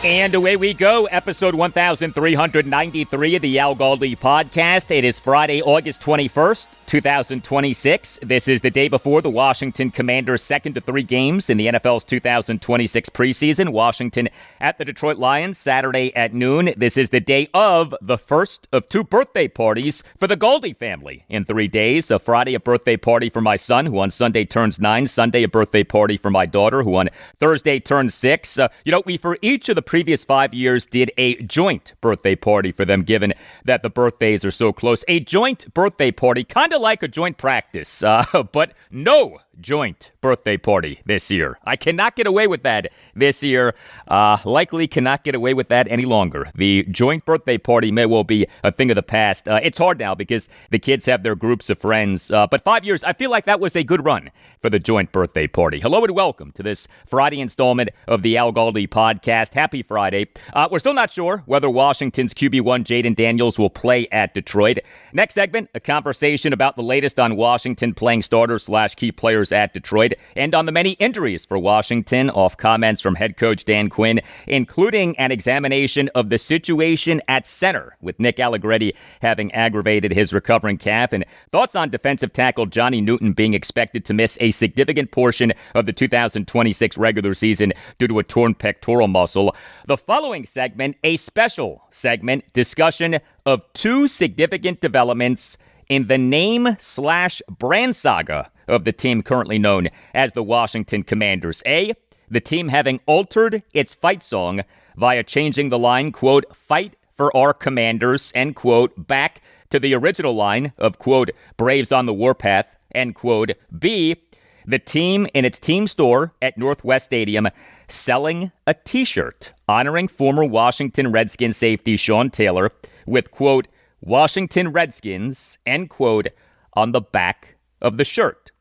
And away we go, episode 1393 of the Al Galdi podcast. It is Friday, August 21st, 2026. This is the day before the Washington Commanders' second to three games in the NFL's 2026 preseason. Washington at the Detroit Lions, Saturday at noon. This is the day of the first of two birthday parties for the Galdi family in 3 days. A Friday, a birthday party for my son, who on Sunday turns 9. Sunday, a birthday party for my daughter, who on Thursday turns 6. We, for each of the previous 5 years, did a joint birthday party for them, given that the birthdays are so close. A joint birthday party, kind of like a joint practice, but no joint birthday party this year. I cannot get away with that this year. Likely cannot get away with that any longer. The joint birthday party may well be a thing of the past. It's hard now because the kids have their groups of friends. But 5 years, I feel like that was a good run for the joint birthday party. Hello and welcome to this Friday installment of the Al Galdi podcast. Happy Friday. We're still not sure whether Washington's QB1 Jaden Daniels will play at Detroit. Next segment, a conversation about the latest on Washington playing starters/key players at Detroit, and on the many injuries for Washington, off comments from head coach Dan Quinn, including an examination of the situation at center, with Nick Allegretti having aggravated his recovering calf, and thoughts on defensive tackle Johnny Newton being expected to miss a significant portion of the 2026 regular season due to a torn pectoral muscle. The following segment, a special segment, discussion of two significant developments in the name/brand saga of the team currently known as the Washington Commanders. A, the team having altered its fight song via changing the line, quote, "Fight for our Commanders," end quote, back to the original line of, quote, "Braves on the warpath," end quote. B, the team in its team store at Northwest Stadium selling a t-shirt honoring former Washington Redskins safety Sean Taylor with, quote, "Washington Redskins," end quote, on the back of the shirt.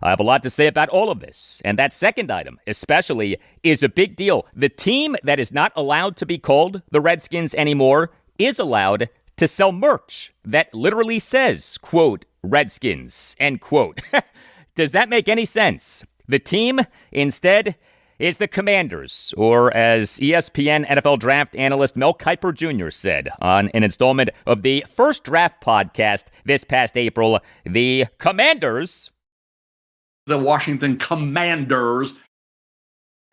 I have a lot to say about all of this, and that second item especially is a big deal. The team that is not allowed to be called the Redskins anymore is allowed to sell merch that literally says, quote, "Redskins," end quote. Does that make any sense? The team instead is the Commanders, or as ESPN NFL draft analyst Mel Kiper Jr. said on an installment of the First Draft podcast this past April, the Commanders. The Washington Commanders.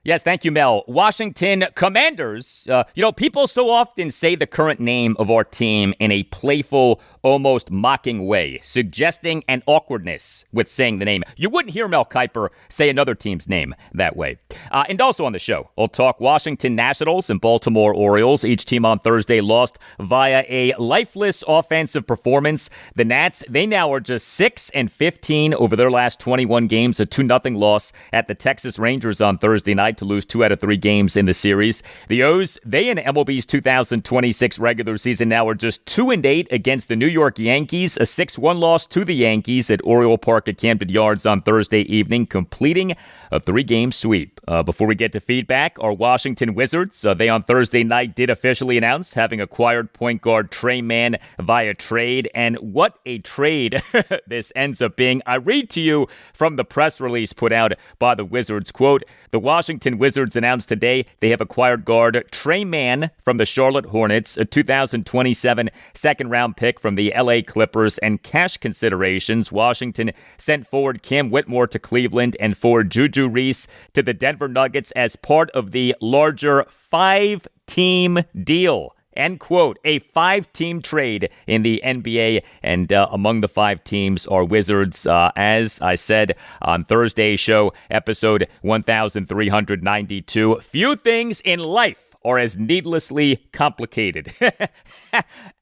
Yes, thank you, Mel. Washington Commanders. People so often say the current name of our team in a playful, almost mocking way, suggesting an awkwardness with saying the name. You wouldn't hear Mel Kiper say another team's name that way. And also on the show, we'll talk Washington Nationals and Baltimore Orioles. Each team on Thursday lost via a lifeless offensive performance. The Nats, they now are just 6-15 over their last 21 games, a 2-0 loss at the Texas Rangers on Thursday night to lose 2 out of 3 games in the series. The O's, they in MLB's 2026 regular season now are just 2-8 against the New York Yankees, a 6-1 loss to the Yankees at Oriole Park at Camden Yards on Thursday evening, completing a 3-game sweep. Before we get to feedback, our Washington Wizards, they on Thursday night did officially announce having acquired point guard Trey Mann via trade, and what a trade this ends up being. I read to you from the press release put out by the Wizards, quote, "The Washington Wizards announced today they have acquired guard Trey Mann from the Charlotte Hornets, a 2027 second-round pick from the LA Clippers, and cash considerations. Washington sent forward Cam Whitmore to Cleveland and forward Juju Reese to the Denver Nuggets as part of the larger 5-team deal." End quote. A 5-team trade in the NBA, and among the 5 teams are Wizards. As I said on Thursday's show, episode 1392, few things in life are as needlessly complicated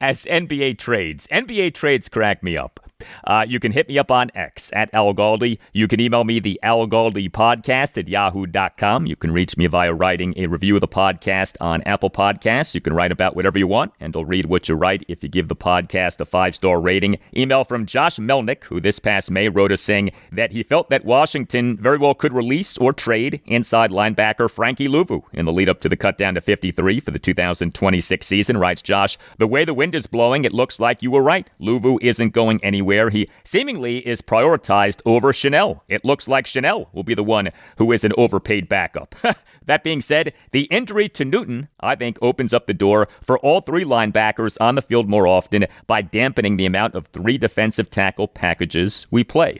as NBA trades. NBA trades crack me up. You can hit me up on X at Al Galdi. You can email me the Al Galdi podcast at yahoo.com. You can reach me via writing a review of the podcast on Apple Podcasts. You can write about whatever you want, and I'll read what you write if you give the podcast a 5-star rating. Email from Josh Melnick, who this past May wrote us saying that he felt that Washington very well could release or trade inside linebacker Frankie Louvu in the lead up to the cut down to 53 for the 2026 season. Writes Josh, "The way the wind is blowing, it looks like you were right. Louvu isn't going anywhere. where he seemingly is prioritized over Chanel. It looks like Chanel will be the one who is an overpaid backup. That being said, the injury to Newton, I think, opens up the door for all three linebackers on the field more often by dampening the amount of three defensive tackle packages we play.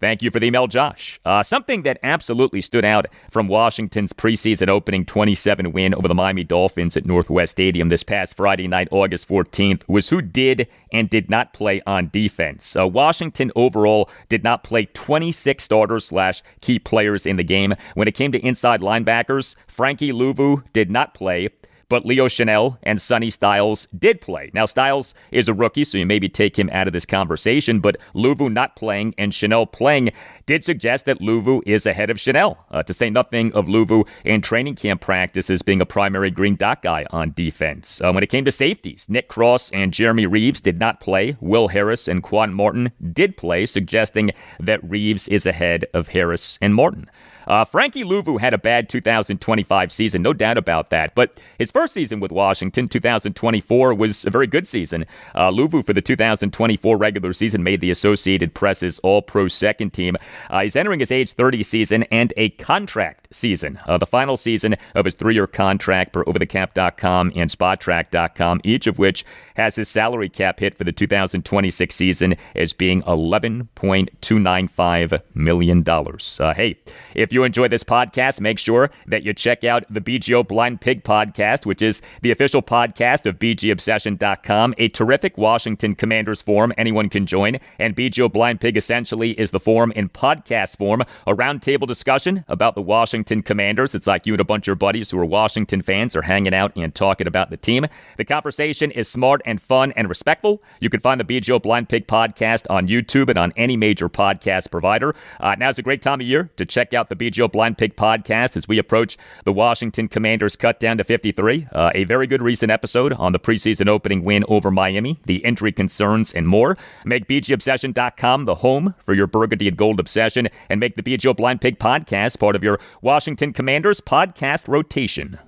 Thank you for the email, Josh. Something that absolutely stood out from Washington's preseason opening 27 win over the Miami Dolphins at Northwest Stadium this past Friday night, August 14th, was who did and did not play on defense. Washington overall did not play 26 starters/key players in the game. When it came to inside linebackers, Frankie Louvu did not play, but Leo Chanel and Sonny Styles did play. Now, Styles is a rookie, so you maybe take him out of this conversation, but Louvu not playing and Chanel playing did suggest that Louvu is ahead of Chanel, to say nothing of Louvu in training camp practices being a primary green dot guy on defense. When it came to safeties, Nick Cross and Jeremy Reeves did not play. Will Harris and Quan Martin did play, suggesting that Reeves is ahead of Harris and Martin. Frankie Louvu had a bad 2025 season, no doubt about that. But his first season with Washington, 2024, was a very good season. Louvu, for the 2024 regular season, made the Associated Press's All-Pro second team. He's entering his age 30 season and a contract season, the final season of his 3-year contract per overthecap.com and spottrack.com, each of which has his salary cap hit for the 2026 season as being $11.295 million. Hey, if you enjoy this podcast, make sure that you check out the BGO Blind Pig podcast, which is the official podcast of BGObsession.com, a terrific Washington Commanders forum anyone can join. And BGO Blind Pig essentially is the forum in podcast form, a roundtable discussion about the Washington Commanders. It's like you and a bunch of your buddies who are Washington fans are hanging out and talking about the team. The conversation is smart and fun and respectful. You can find the BGO Blind Pig podcast on YouTube and on any major podcast provider. Now's a great time of year to check out the BGO Blind Pig podcast as we approach the Washington Commanders cut down to 53. A very good recent episode on the preseason opening win over Miami, the injury concerns, and more. Make BGObsession.com the home for your burgundy and gold obsession, and make the BGO Blind Pig podcast part of your Washington Commanders podcast rotation.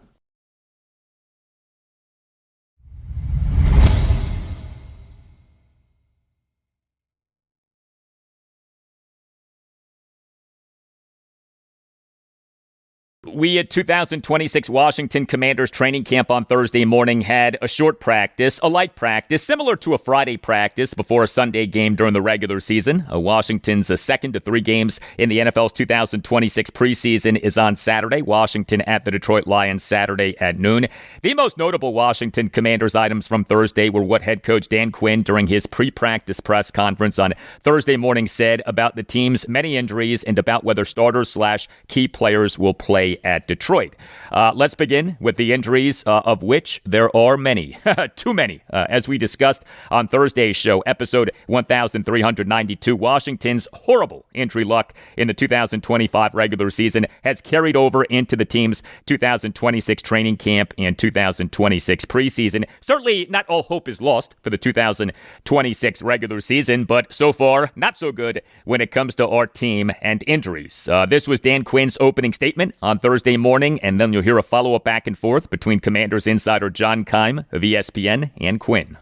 We at 2026 Washington Commanders training camp on Thursday morning had a short practice, a light practice, similar to a Friday practice before a Sunday game during the regular season. Washington's second to 3 games in the NFL's 2026 preseason is on Saturday. Washington at the Detroit Lions Saturday at noon. The most notable Washington Commanders items from Thursday were what head coach Dan Quinn during his pre-practice press conference on Thursday morning said about the team's many injuries and about whether starters/key players will play at Detroit. Let's begin with the injuries, of which there are many, too many. As we discussed on Thursday's show, episode 1392, Washington's horrible injury luck in the 2025 regular season has carried over into the team's 2026 training camp and 2026 preseason. Certainly not all hope is lost for the 2026 regular season, but so far, not so good when it comes to our team and injuries. This was Dan Quinn's opening statement on Thursday morning, and then you'll hear a follow-up back and forth between Commanders insider John Keim of ESPN and Quinn.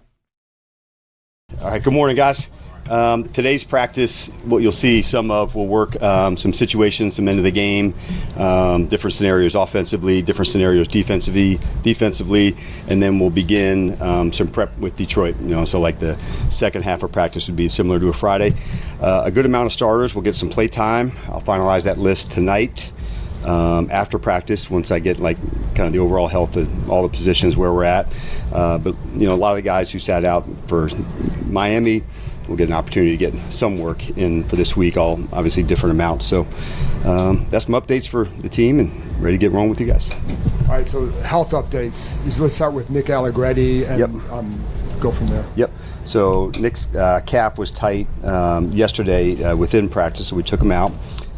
All right, good morning, guys. Today's practice, what you'll see some of will work some situations, some end of the game, different scenarios offensively, different scenarios defensively, and then we'll begin some prep with Detroit. So like the second half of practice would be similar to a Friday. A good amount of starters. We'll get some play time. I'll finalize that list tonight. After practice, once I get like kind of the overall health of all the positions where we're at. But a lot of the guys who sat out for Miami will get an opportunity to get some work in for this week, all obviously different amounts. So that's some updates for the team and ready to get rolling with you guys. All right, so health updates. Let's start with Nick Allegretti and go from there. Yep. So Nick's calf was tight yesterday within practice, so we took him out.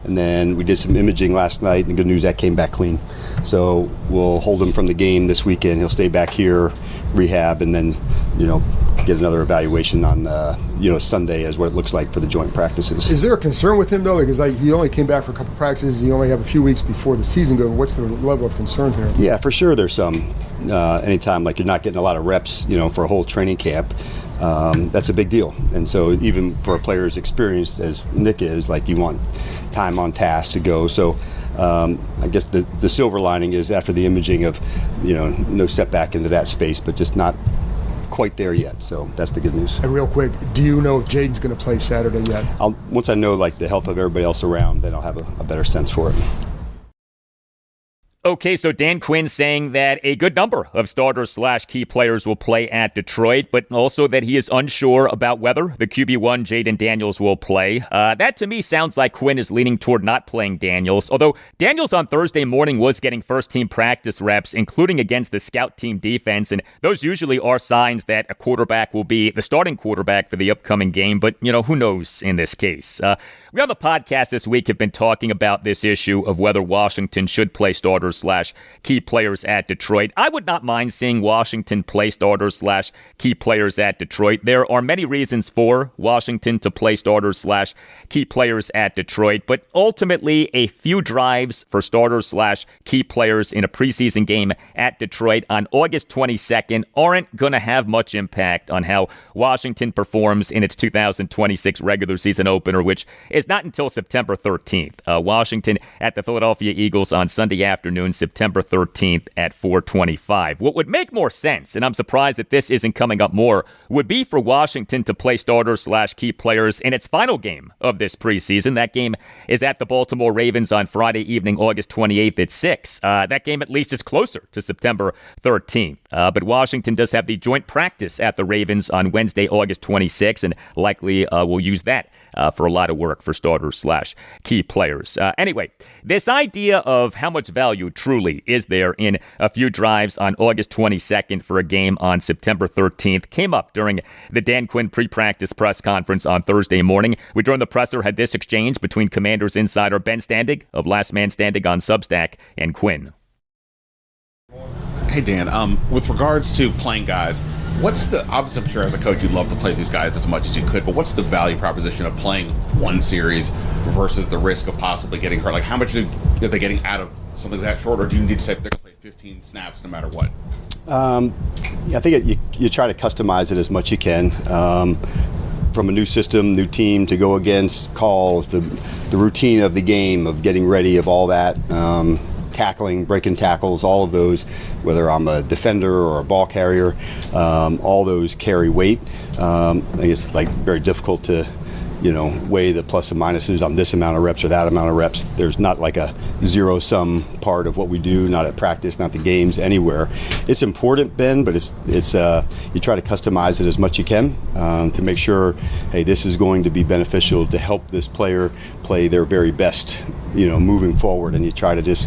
And then we did some imaging last night, and the good news, that came back clean. So we'll hold him from the game this weekend. He'll stay back here, rehab, and then, get another evaluation on, Sunday as what it looks like for the joint practices. Is there a concern with him, though? Because he only came back for a couple practices, and you only have a few weeks before the season goes. What's the level of concern here? Yeah, for sure there's some. Anytime, like, you're not getting a lot of reps, for a whole training camp. that's a big deal. And so even for a player as experienced as Nick is, like, you want time on task to go. So I guess the silver lining is after the imaging of, no setback into that space, but just not quite there yet. So that's the good news. And real quick, do you know if Jaden's going to play Saturday yet? Once I know the health of everybody else around, then I'll have a better sense for it. Okay, so Dan Quinn saying that a good number of starters/key players will play at Detroit, but also that he is unsure about whether the QB1 Jaden Daniels will play. That to me sounds like Quinn is leaning toward not playing Daniels, although Daniels on Thursday morning was getting first-team practice reps, including against the scout team defense, and those usually are signs that a quarterback will be the starting quarterback for the upcoming game, but, who knows in this case. We on the podcast this week have been talking about this issue of whether Washington should play starters/key players at Detroit. I would not mind seeing Washington play starters/key players at Detroit. There are many reasons for Washington to play starters/key players at Detroit, but ultimately a few drives for starters/key players in a preseason game at Detroit on August 22nd aren't going to have much impact on how Washington performs in its 2026 regular season opener, which is not until September 13th. Washington at the Philadelphia Eagles on Sunday afternoon, September 13th at 4:25. What would make more sense, and I'm surprised that this isn't coming up more, would be for Washington to play starters/key players in its final game of this preseason. That game is at the Baltimore Ravens on Friday evening, August 28th at 6. That game at least is closer to September 13th. But Washington does have the joint practice at the Ravens on Wednesday, August 26th, and likely will use that for a lot of work for starters/key players. Anyway, this idea of how much value truly is there in a few drives on August 22nd for a game on September 13th came up during the Dan Quinn pre-practice press conference on Thursday morning. We, during the presser, had this exchange between Commanders insider Ben Standig of Last Man Standing on Substack and Quinn. Hey, Dan, with regards to playing guys, obviously I'm sure as a coach you'd love to play these guys as much as you could, but what's the value proposition of playing one series versus the risk of possibly getting hurt? Like, how much are they getting out of something that short, or do you need to say they're going to play 15 snaps no matter what? I think you try to customize it as much as you can. From a new system, new team to go against, calls, the routine of the game, of getting ready, of all that, tackling, breaking tackles, all of those, whether I'm a defender or a ball carrier, all those carry weight. I think it's very difficult to weigh the plus and minuses on this amount of reps or that amount of reps. There's not like a zero-sum part of what we do, not at practice, not the games, anywhere. It's important, Ben, but it's you try to customize it as much as you can to make sure, hey, this is going to be beneficial to help this player play their very best, moving forward. And you try to just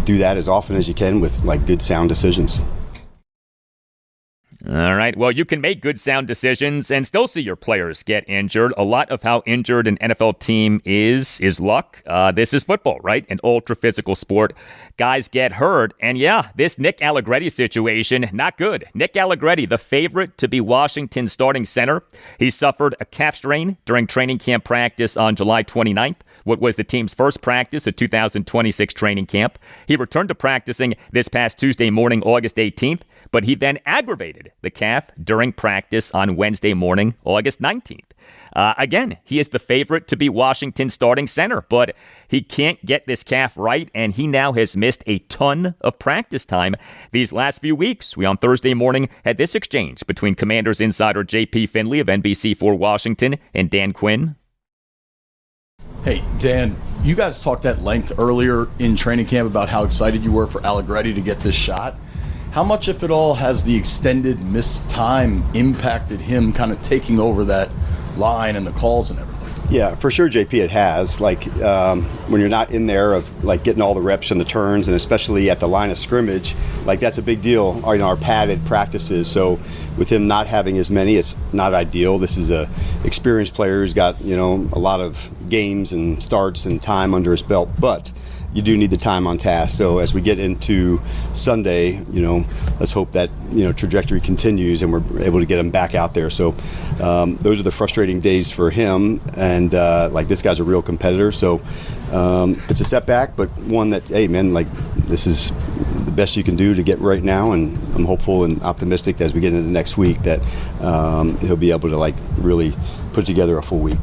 do that as often as you can with good sound decisions. All right. Well, you can make good, sound decisions and still see your players get injured. A lot of how injured an NFL team is luck. This is football, right? An ultra-physical sport. Guys get hurt. And yeah, this Nick Allegretti situation, not good. Nick Allegretti, the favorite to be Washington's starting center. He suffered a calf strain during training camp practice on July 29th. What was the team's first practice at 2026 training camp. He returned to practicing this past Tuesday morning, August 18th, but he then aggravated the calf during practice on Wednesday morning, August 19th. Again, he is the favorite to be Washington's starting center, but he can't get this calf right, and he now has missed a ton of practice time these last few weeks. We on Thursday morning had this exchange between Commanders insider J.P. Finley of NBC4 Washington and Dan Quinn. Hey, Dan, you guys talked at length earlier in training camp about how excited you were for Allegretti to get this shot. How much, if at all, has the extended missed time impacted him kind of taking over that line and the calls and everything? Yeah, for sure, JP, it has. When you're not in there of getting all the reps and the turns, and especially at the line of scrimmage, that's a big deal. Our padded practices. So with him not having as many, it's not ideal. This is a experienced player who's got a lot of games and starts and time under his belt, but you do need the time on task. So as we get into Sunday, let's hope that trajectory continues and we're able to get him back out there. So those are the frustrating days for him, and this guy's a real competitor. So it's a setback, but one that, hey man, this is the best you can do to get right now, and I'm hopeful and optimistic that as we get into next week that he'll be able to really put together a full week.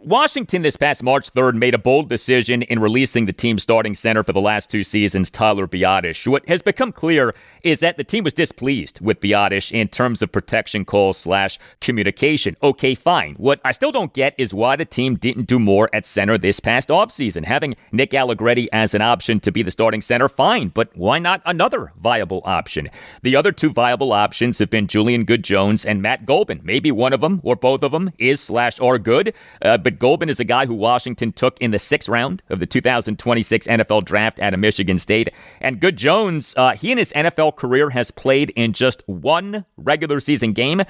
Washington this past March 3rd made a bold decision in releasing the team's starting center for the last 2 seasons, Tyler Biadasz. What has become clear is that the team was displeased with Biadasz in terms of protection calls / communication. Okay, fine. What I still don't get is why the team didn't do more at center this past offseason. Having Nick Allegretti as an option to be the starting center, fine, but why not another viable option? The other 2 viable options have been Julian Good-Jones and Matt Golban. Maybe one of them or both of them is / are good, but Golban is a guy who Washington took in the 6th round of the 2026 NFL draft out of Michigan State. And Good-Jones, he in his NFL career has played in just 1 regular season game,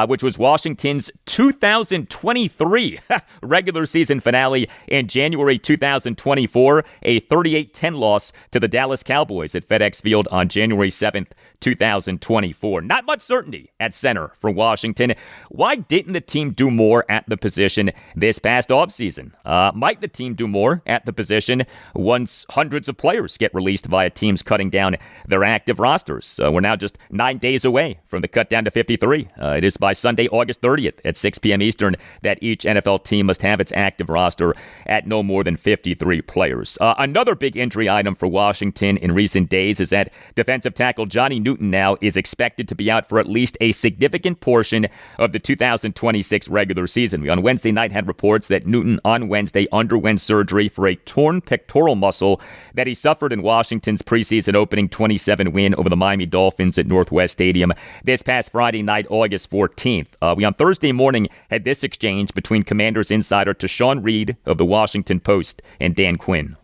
which was Washington's 2023 regular season finale in January 2024, a 38-10 loss to the Dallas Cowboys at FedEx Field on January 7th, 2024. Not much certainty at center for Washington. Why didn't the team do more at the position this past offseason? Might the team do more at the position once hundreds of players get released via teams cutting down their active rosters? We're now just 9 days away from the cut down to 53. It is by Sunday, August 30th at 6 p.m. Eastern that each NFL team must have its active roster at no more than 53 players. Another big injury item for Washington in recent days is that defensive tackle Johnny Newton now is expected to be out for at least a significant portion of the 2026 regular season. We on Wednesday night had reports that Newton on Wednesday underwent surgery for a torn pectoral muscle that he suffered in Washington's preseason opening 27 win over the Miami Dolphins at Northwest Stadium this past Friday night, August 14th. We on Thursday morning had this exchange between Commanders insider Tashawn Reed of the Washington Post and Dan Quinn.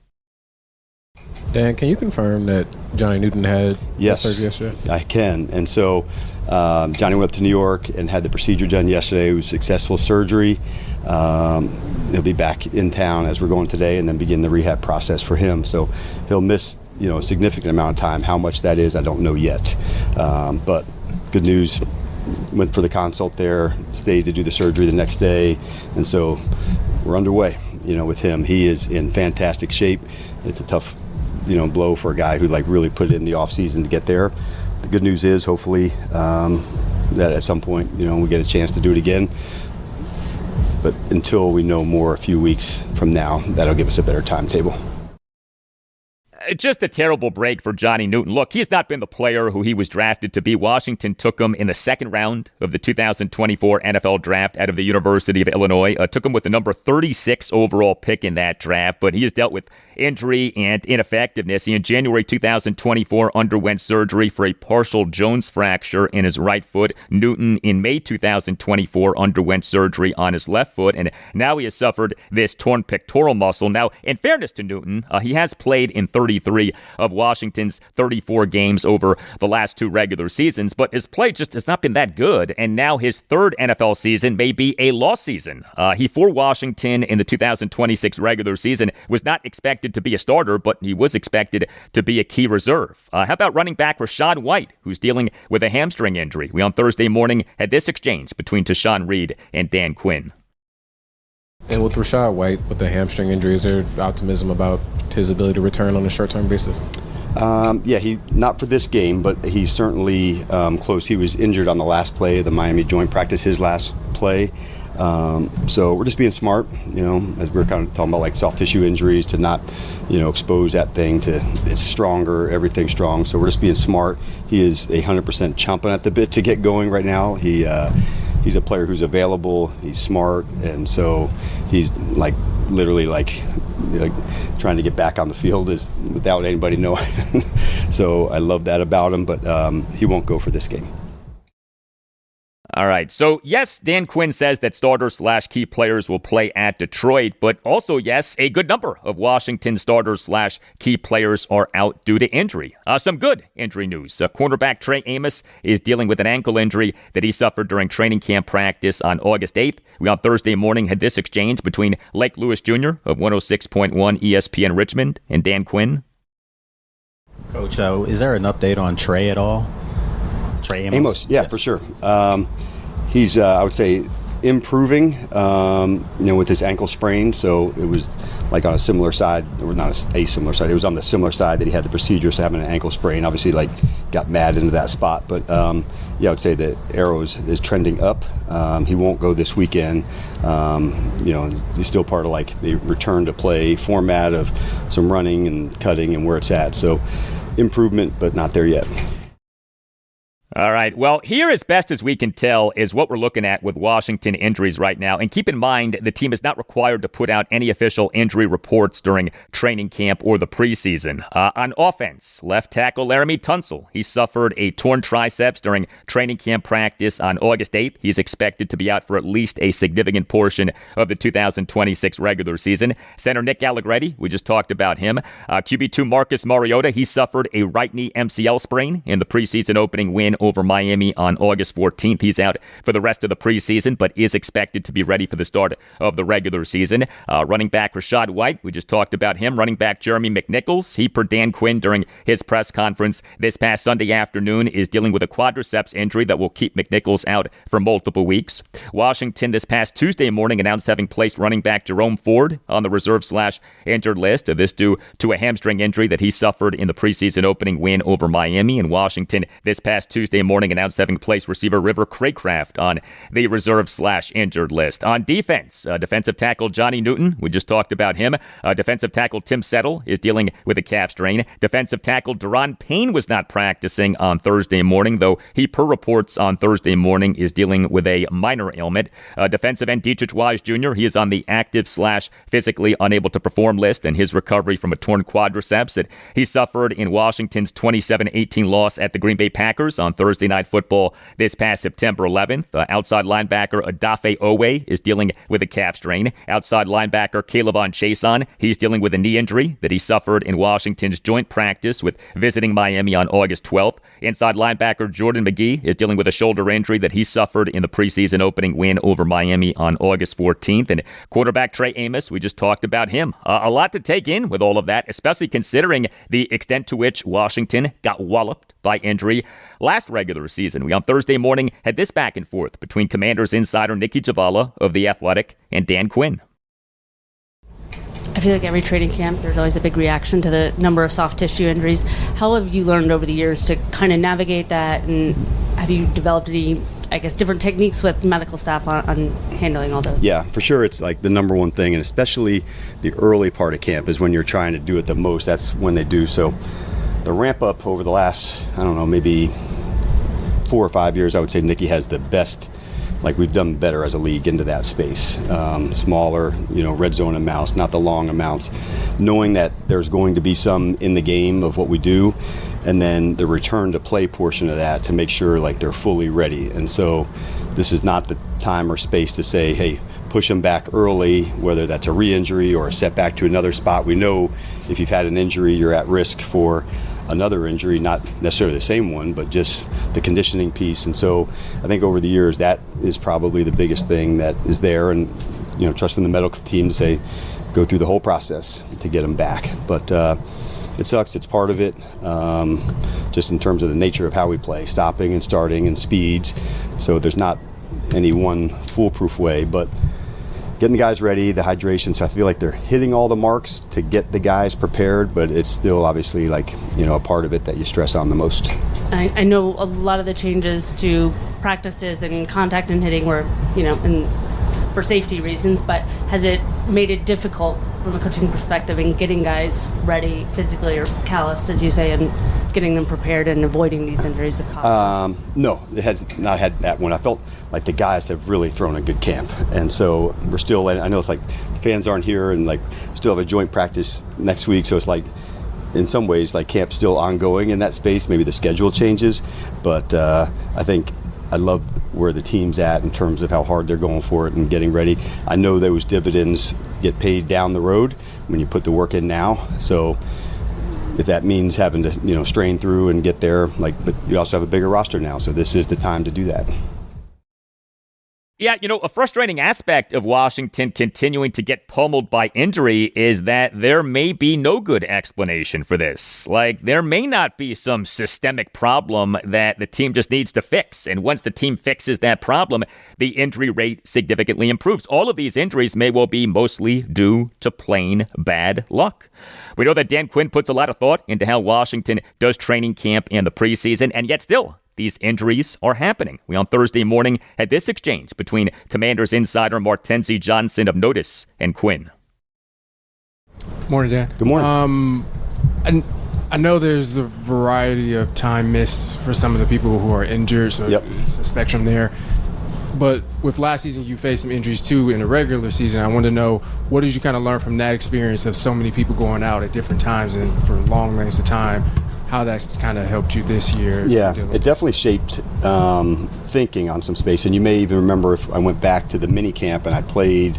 Dan, can you confirm that Johnny Newton had surgery yesterday? I can. And so Johnny went up to New York and had the procedure done yesterday. It was successful surgery. He'll be back in town as we're going today and then begin the rehab process for him. So he'll miss a significant amount of time. How much that is, I don't know yet. But good news, went for the consult there, stayed to do the surgery the next day. And so we're underway, with him. He is in fantastic shape. It's a tough blow for a guy who really put it in the off season to get there. The good news is hopefully that at some point we get a chance to do it again, but until we know more a few weeks from now, that'll give us a better timetable. Just a terrible break for Johnny Newton. Look, he's not been the player who he was drafted to be. Washington took him in the 2nd round of the 2024 NFL draft out of the University of Illinois. Took him with the number 36 overall pick in that draft, but he has dealt with injury and ineffectiveness. He, in January 2024, underwent surgery for a partial Jones fracture in his right foot. Newton, in May 2024, underwent surgery on his left foot, and now he has suffered this torn pectoral muscle. Now, in fairness to Newton, he has played in 33 of Washington's 34 games over the last 2 regular seasons, but his play just has not been that good, and now his 3rd NFL season may be a lost season. He, for Washington in the 2026 regular season, was not expected to be a starter, but he was expected to be a key reserve. How about running back Rachaad White, who's dealing with a hamstring injury? We on Thursday morning had this exchange between Tashawn Reed and Dan Quinn. And with Rachaad White, with the hamstring injury, is there optimism about his ability to return on a short-term basis? He not for this game, but he's certainly close. He was injured on the last play of the Miami joint practice, his last play. So we're just being smart, as we're kind of talking about soft tissue injuries, to not, expose that thing to it's stronger, everything's strong. So we're just being smart. He is 100% chomping at the bit to get going right now. He's a player who's available. He's smart, and so he's literally trying to get back on the field is without anybody knowing. So I love that about him, but he won't go for this game. All right. So, yes, Dan Quinn says that starters/key players will play at Detroit, but also, yes, a good number of Washington starters/key players are out due to injury. Some good injury news. Cornerback Trey Amos is dealing with an ankle injury that he suffered during training camp practice on August 8th. We on Thursday morning had this exchange between Lake Lewis Jr. of 106.1 ESPN Richmond and Dan Quinn. Coach, is there an update on Trey at all? Trey Amos? Yeah, for sure. He's, I would say, improving, with his ankle sprain. So it was like on a similar side, or not a similar side. It was on the similar side that he had the procedure, so having an ankle sprain, obviously, like got mad into that spot. But I would say the arrow is trending up. He won't go this weekend. He's still part of like the return to play format of some running and cutting and where it's at. So improvement, but not there yet. All right. Well, here, as best as we can tell, is what we're looking at with Washington injuries right now. And keep in mind, the team is not required to put out any official injury reports during training camp or the preseason. On offense, left tackle Laramie Tunsil. He suffered a torn triceps during training camp practice on August 8th. He's expected to be out for at least a significant portion of the 2026 regular season. Center Nick Allegretti, we just talked about him. QB2 Marcus Mariota, he suffered a right knee MCL sprain in the preseason opening win over Miami on August 14th. He's out for the rest of the preseason, but is expected to be ready for the start of the regular season. Running back Rachaad White, we just talked about him. Running back Jeremy McNichols, he, per Dan Quinn during his press conference this past Sunday afternoon, is dealing with a quadriceps injury that will keep McNichols out for multiple weeks. Washington this past Tuesday morning announced having placed running back Jerome Ford on the reserve/injured list. This due to a hamstring injury that he suffered in the preseason opening win over Miami. And Washington this past Tuesday morning announced having placed receiver River Craycraft on the reserve/injured list. On defense, defensive tackle Johnny Newton, we just talked about him. Defensive tackle Tim Settle is dealing with a calf strain. Defensive tackle Deron Payne was not practicing on Thursday morning, though he, per reports on Thursday morning, is dealing with a minor ailment. Defensive end Dietrich Wise Jr., he is on the active/physically unable to perform list, and his recovery from a torn quadriceps that he suffered in Washington's 27-18 loss at the Green Bay Packers on Thursday Night Football this past September 11th. Outside linebacker Adafe Owe is dealing with a calf strain. Outside linebacker Calebon Chason, he's dealing with a knee injury that he suffered in Washington's joint practice with visiting Miami on August 12th. Inside linebacker Jordan McGee is dealing with a shoulder injury that he suffered in the preseason opening win over Miami on August 14th. And quarterback Trey Amos, we just talked about him. A lot to take in with all of that, especially considering the extent to which Washington got walloped by injury last regular season. We on Thursday morning had this back and forth between Commanders insider Nikki Javala of The Athletic and Dan Quinn. I feel like every training camp, there's always a big reaction to the number of soft tissue injuries. How have you learned over the years to kind of navigate that, and have you developed any, different techniques with medical staff on handling all those? Yeah, for sure. It's like the number one thing, and especially the early part of camp is when you're trying to do it the most. That's when they do. So the ramp up over the last, maybe 4 or 5 years, I would say Nikki has the best, we've done better as a league into that space. Smaller, red zone amounts, not the long amounts. Knowing that there's going to be some in the game of what we do, and then the return to play portion of that to make sure they're fully ready. And so this is not the time or space to say, hey, push them back early, whether that's a re-injury or a setback to another spot. We know if you've had an injury, you're at risk for another injury, not necessarily the same one, but just the conditioning piece. And so I think over the years, that is probably the biggest thing that is there, and trusting the medical team to say, go through the whole process to get them back. But it sucks, it's part of it, just in terms of the nature of how we play, stopping and starting and speeds. So there's not any one foolproof way, but getting the guys ready, the hydration. So I feel like they're hitting all the marks to get the guys prepared, but it's still obviously a part of it that you stress on the most. I know a lot of the changes to practices and contact and hitting were, for safety reasons, but has it made it difficult from a coaching perspective in getting guys ready physically or calloused, as you say, and getting them prepared and avoiding these injuries if possible? No, it has not had that one. I felt like the guys have really thrown a good camp, and so we're still, I know it's the fans aren't here, and still have a joint practice next week, so it's in some ways camp's still ongoing in that space. Maybe the schedule changes, but I think I love where the team's at in terms of how hard they're going for it and getting ready. I know those dividends get paid down the road when you put the work in now. So if that means having to, strain through and get there, but you also have a bigger roster now. So this is the time to do that. Yeah, a frustrating aspect of Washington continuing to get pummeled by injury is that there may be no good explanation for this. Like, there may not be some systemic problem that the team just needs to fix. And once the team fixes that problem, the injury rate significantly improves. All of these injuries may well be mostly due to plain bad luck. We know that Dan Quinn puts a lot of thought into how Washington does training camp and the preseason, and yet still, these injuries are happening. We on Thursday morning had this exchange between Commanders insider Martenzie Johnson of Notice and Quinn. Morning, Dan. Good morning. I know there's a variety of time missed for some of the people who are injured, so It's a spectrum there. But with last season, you faced some injuries too in the regular season. I want to know, what did you kind of learn from that experience of so many people going out at different times and for long lengths of time? How that's kind of helped you this year? Yeah, it definitely shaped thinking on some space. And you may even remember if I went back to the mini camp and I played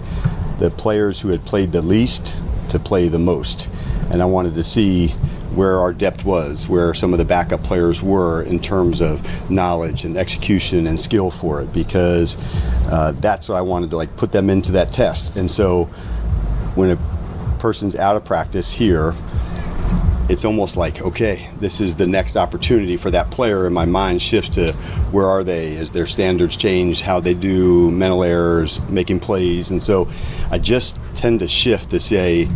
the players who had played the least to play the most. And I wanted to see where our depth was, where some of the backup players were in terms of knowledge and execution and skill for it, because that's what I wanted to put them into that test. And so when a person's out of practice here, it's almost like, okay, this is the next opportunity for that player, and my mind shifts to where are they as their standards change, how they do mental errors, making plays. And so I just tend to shift to say,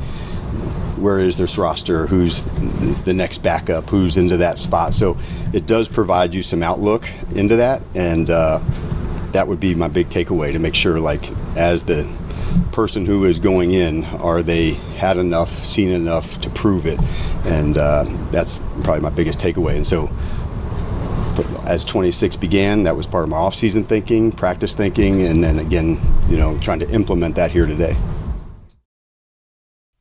where is this roster? Who's the next backup? Who's into that spot? So it does provide you some outlook into that, and that would be my big takeaway, to make sure, as the person who is going in, are they had enough, seen enough to prove it? And that's probably my biggest takeaway. And so as 26 began, that was part of my off-season thinking, practice thinking, and then again, trying to implement that here today.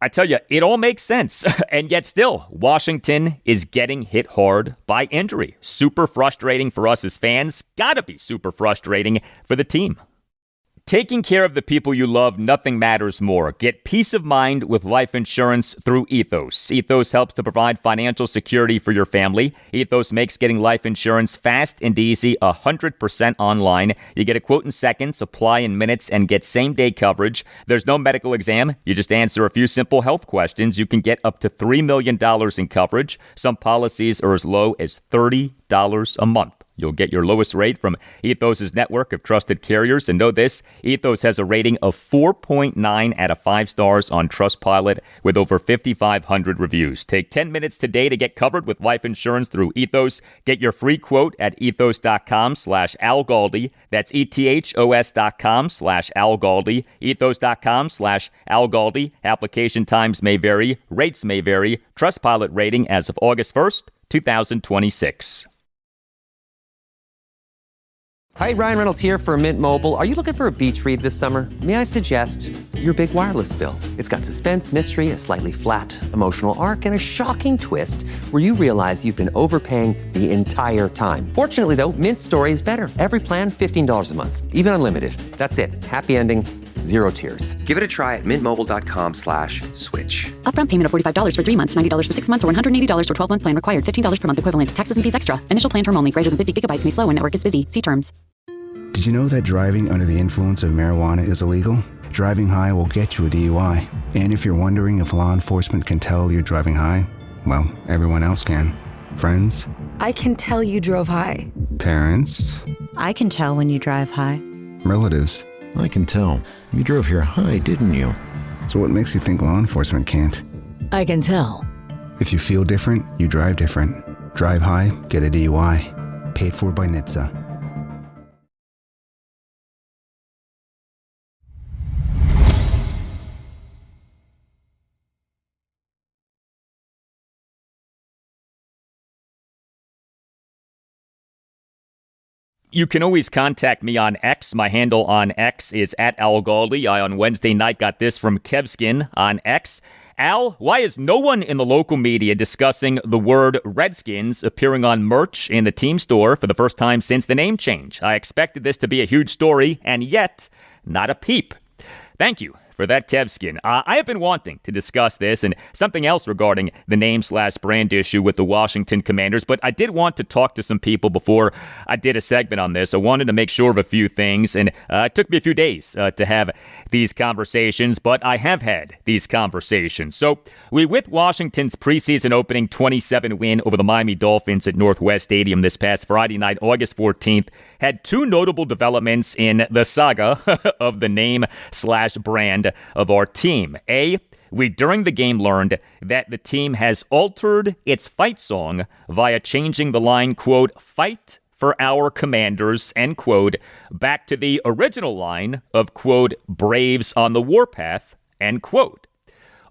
I tell you, it all makes sense. And yet still, Washington is getting hit hard by injury. Super frustrating for us as fans. Gotta be super frustrating for the team. Taking care of the people you love, nothing matters more. Get peace of mind with life insurance through Ethos. Ethos helps to provide financial security for your family. Ethos makes getting life insurance fast and easy, 100% online. You get a quote in seconds, apply in minutes, and get same-day coverage. There's no medical exam. You just answer a few simple health questions. You can get up to $3 million in coverage. Some policies are as low as $30 a month. You'll get your lowest rate from Ethos' network of trusted carriers. And know this, Ethos has a rating of 4.9 out of 5 stars on Trustpilot with over 5,500 reviews. Take 10 minutes today to get covered with life insurance through Ethos. Get your free quote at ethos.com/Al Galdi. That's ethos.com/Al Galdi. Ethos.com/Al Galdi. Application times may vary. Rates may vary. Trustpilot rating as of August 1st, 2026. Hi, Ryan Reynolds here for Mint Mobile. Are you looking for a beach read this summer? May I suggest your big wireless bill? It's got suspense, mystery, a slightly flat, emotional arc, and a shocking twist where you realize you've been overpaying the entire time. Fortunately, though, Mint's story is better. Every plan, $15 a month, even unlimited. That's it. Happy ending, zero tears. Give it a try at mintmobile.com/switch. Upfront payment of $45 for 3 months, $90 for 6 months, or $180 for 12-month plan required. $15 per month equivalent. Taxes and fees extra. Initial plan term only. Greater than 50 gigabytes may slow when network is busy. See terms. Did you know that driving under the influence of marijuana is illegal? Driving high will get you a DUI. And if you're wondering if law enforcement can tell you're driving high, well, everyone else can. Friends? I can tell you drove high. Parents? I can tell when you drive high. Relatives? I can tell. You drove here high, didn't you? So what makes you think law enforcement can't? I can tell. If you feel different, you drive different. Drive high, get a DUI. Paid for by NHTSA. You can always contact me on X. My handle on X is @AlGaldi. I, on Wednesday night, got this from Kevskin on X. Al, why is no one in the local media discussing the word Redskins appearing on merch in the team store for the first time since the name change? I expected this to be a huge story, and yet, not a peep. Thank you for that Kevskin. I have been wanting to discuss this and something else regarding the name/brand issue with the Washington Commanders, but I did want to talk to some people before I did a segment on this. I wanted to make sure of a few things, and it took me a few days to have these conversations, but I have had these conversations. So with Washington's preseason opening 27 win over the Miami Dolphins at Northwest Stadium this past Friday night, August 14th, had two notable developments in the saga of the name/brand of our team. We during the game learned that the team has altered its fight song via changing the line, quote, "fight for our Commanders," end quote, back to the original line of, quote, "Braves on the warpath," end quote.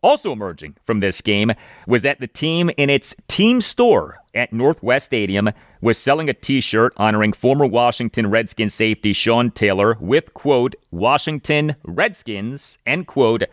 Also emerging from this game was that the team in its team store at Northwest Stadium was selling a t-shirt honoring former Washington Redskins safety Sean Taylor with, quote, "Washington Redskins," end quote,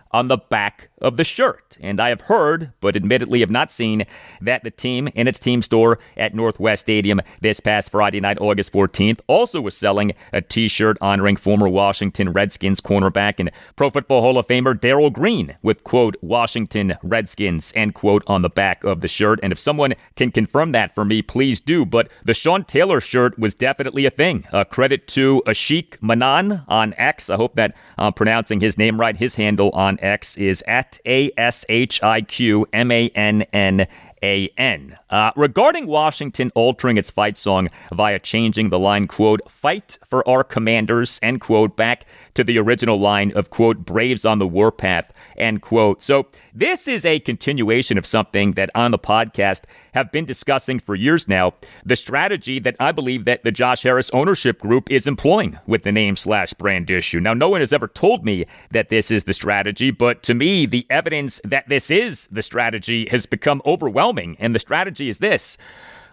on the back of the shirt. And I have heard, but admittedly have not seen, that the team in its team store at Northwest Stadium this past Friday night, August 14th, also was selling a t-shirt honoring former Washington Redskins cornerback and Pro Football Hall of Famer Darryl Green with, quote, "Washington Redskins," end quote, on the back of the shirt. And if someone can confirm that for me, please do. But the Sean Taylor shirt was definitely a thing. Credit to Ashik Manan on X. I hope that I'm pronouncing his name right. His handle on X is at ASHIQMANNAN. Regarding Washington altering its fight song via changing the line, quote, "fight for our Commanders," end quote, back to the original line of, quote, "Braves on the warpath," end quote. So this is a continuation of something that on the podcast have been discussing for years now, the strategy that I believe that the Josh Harris ownership group is employing with the name/brand issue. Now, no one has ever told me that this is the strategy, but to me, the evidence that this is the strategy has become overwhelming. And the strategy is this.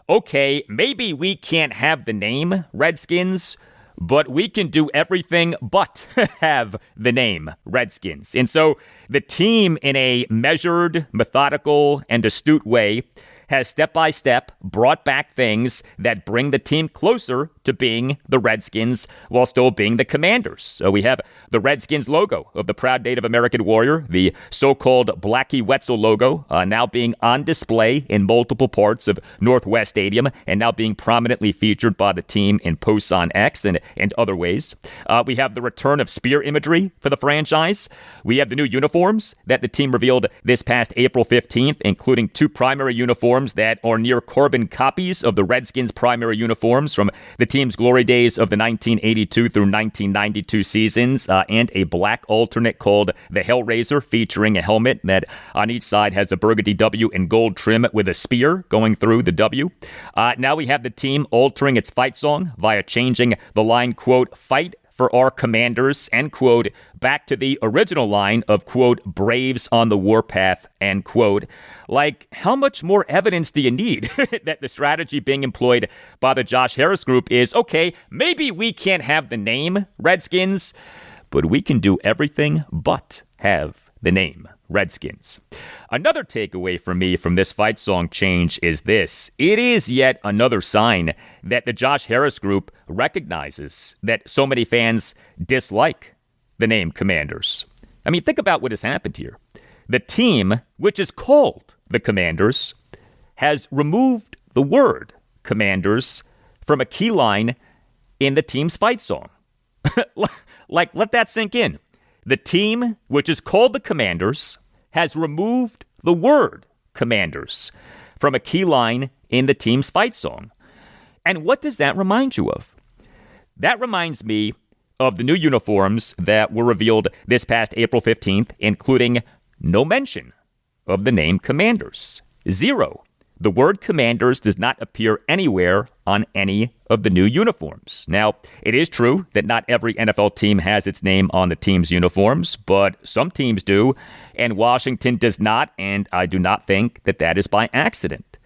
Okay, maybe we can't have the name Redskins, but we can do everything but have the name Redskins. And so the team, in a measured, methodical, and astute way, has step-by-step brought back things that bring the team closer to being the Redskins while still being the Commanders. So we have the Redskins logo of the proud Native American warrior, the so-called Blackie Wetzel logo, now being on display in multiple parts of Northwest Stadium and now being prominently featured by the team in posts on X and other ways. We have the return of spear imagery for the franchise. We have the new uniforms that the team revealed this past April 15th, including two primary uniforms that are near carbon copies of the Redskins' primary uniforms from the team's glory days of the 1982 through 1992 seasons, and a black alternate called the Hellraiser, featuring a helmet that on each side has a burgundy W and gold trim with a spear going through the W. Now we have the team altering its fight song via changing the line, quote, "fight for our Commanders," end quote, back to the original line of, quote, "Braves on the warpath," end quote. Like, how much more evidence do you need that the strategy being employed by the Josh Harris group is, okay, maybe we can't have the name Redskins, but we can do everything but have the name Redskins. Another takeaway for me from this fight song change is this. It is yet another sign that the Josh Harris group recognizes that so many fans dislike the name Commanders. I mean, think about what has happened here. The team, which is called the Commanders, has removed the word Commanders from a key line in the team's fight song. Like, let that sink in. The team, which is called the Commanders, has removed the word Commanders from a key line in the team's fight song. And what does that remind you of? That reminds me of the new uniforms that were revealed this past April 15th, including no mention of the name Commanders. Zero. The word Commanders does not appear anywhere on any of the new uniforms. Now, it is true that not every NFL team has its name on the team's uniforms, but some teams do, and Washington does not, and I do not think that that is by accident.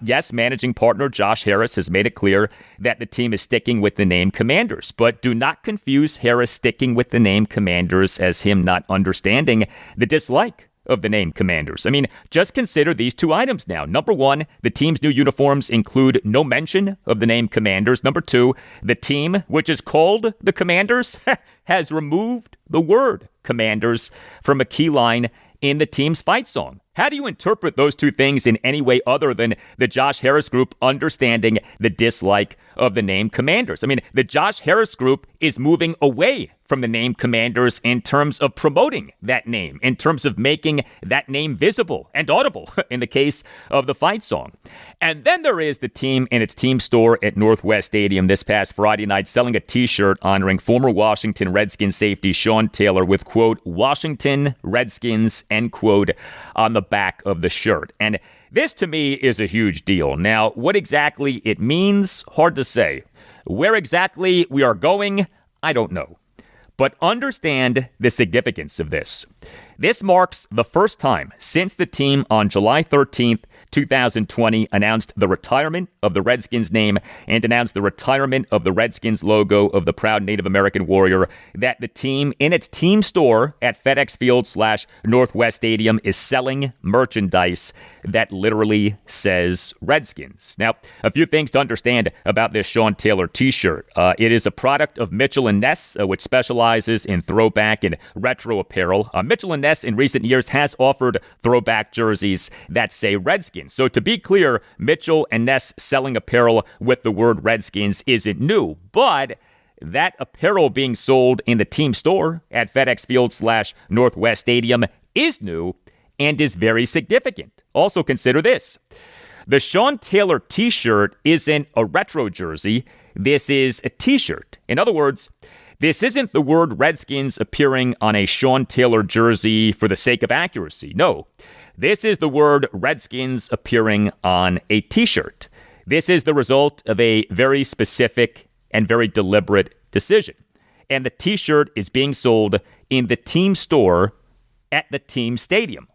Yes, managing partner Josh Harris has made it clear that the team is sticking with the name Commanders, but do not confuse Harris sticking with the name Commanders as him not understanding the dislike of the name Commanders. I mean, just consider these two items now. Number one, the team's new uniforms include no mention of the name Commanders. Number two, the team, which is called the Commanders, has removed the word Commanders from a key line in the team's fight song. How do you interpret those two things in any way other than the Josh Harris group understanding the dislike of the name Commanders? I mean, the Josh Harris group is moving away from the name Commanders in terms of promoting that name, in terms of making that name visible and audible in the case of the fight song. And then there is the team in its team store at Northwest Stadium this past Friday night selling a t-shirt honoring former Washington Redskins safety Sean Taylor with, quote, Washington Redskins, end quote, on the back of the shirt. And this to me is a huge deal. Now, what exactly it means, hard to say. Where exactly we are going, I don't know. But understand the significance of this. This marks the first time since the team on July 13th, 2020 announced the retirement of the Redskins name and announced the retirement of the Redskins logo of the proud Native American warrior that the team in its team store at FedEx Field/Northwest Stadium is selling merchandise that literally says Redskins. Now, a few things to understand about this Sean Taylor t-shirt. It is a product of Mitchell & Ness, which specializes in throwback and retro apparel. Mitchell & Ness in recent years has offered throwback jerseys that say Redskins. So to be clear, Mitchell & Ness selling apparel with the word Redskins isn't new, but that apparel being sold in the team store at FedEx Field/Northwest Stadium is new and is very significant. Also consider this. The Sean Taylor t-shirt isn't a retro jersey. This is a t-shirt. In other words, this isn't the word Redskins appearing on a Sean Taylor jersey for the sake of accuracy. No, this is the word Redskins appearing on a t-shirt. This is the result of a very specific and very deliberate decision. And the t-shirt is being sold in the team store at the team stadium.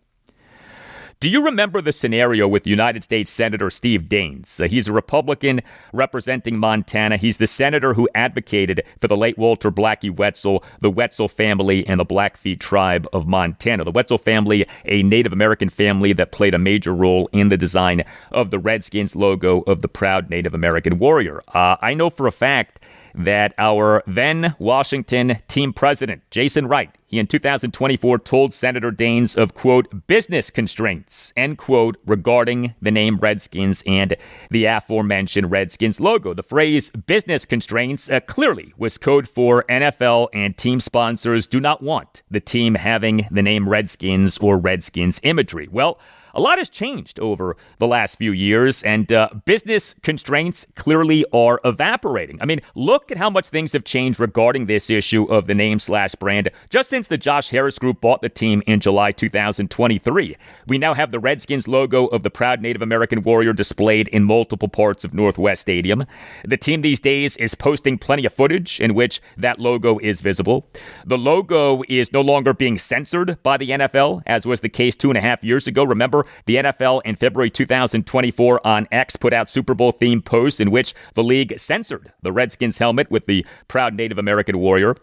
Do you remember the scenario with United States Senator Steve Daines? He's a Republican representing Montana. He's the senator who advocated for the late Walter Blackie Wetzel, the Wetzel family, and the Blackfeet tribe of Montana. The Wetzel family, a Native American family that played a major role in the design of the Redskins logo of the proud Native American warrior. I know for a fact that our then Washington team president, Jason Wright, he in 2024 told Senator Daines of, quote, business constraints, end quote, regarding the name Redskins and the aforementioned Redskins logo. The phrase business constraints clearly was code for NFL and team sponsors do not want the team having the name Redskins or Redskins imagery. Well, a lot has changed over the last few years, and business constraints clearly are evaporating. I mean, look at how much things have changed regarding this issue of the name/brand just since the Josh Harris Group bought the team in July 2023. We now have the Redskins logo of the proud Native American warrior displayed in multiple parts of Northwest Stadium. The team these days is posting plenty of footage in which that logo is visible. The logo is no longer being censored by the NFL, as was the case 2.5 years ago. Remember, the NFL in February 2024 on X put out Super Bowl themed posts in which the league censored the Redskins helmet with the proud Native American warrior.